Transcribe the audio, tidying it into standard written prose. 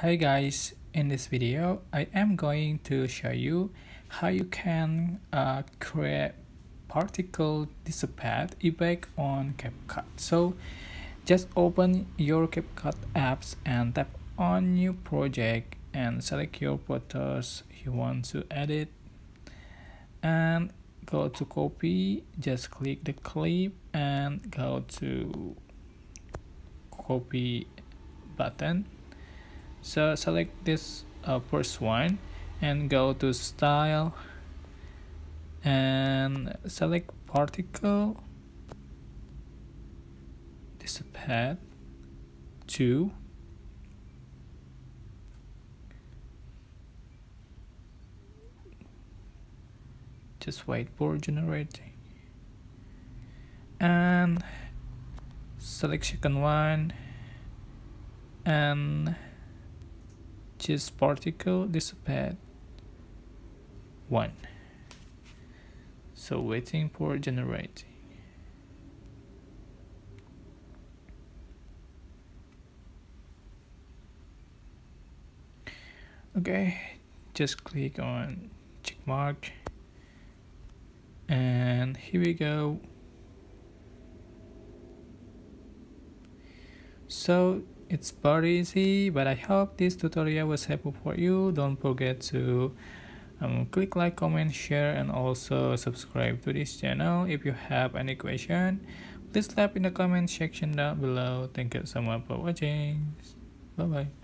Hi guys, in this video I am going to show you how you can create particle dissipate effect on CapCut. So just open your CapCut apps and tap on new project and select your photos you want to edit and go to copy. Just click the clip and go to copy button. So select this first one and go to style and select particle dissipate 2. Just wait for generating and select second one and just particle dissipate 1. So waiting for generating. Okay, just click on check mark and here we go. So it's very easy, but I hope this tutorial was helpful for you. Don't forget to click like, comment, share, and also subscribe to this channel. If you have any question, please leave in the comment section down below. Thank you so much for watching. Bye bye.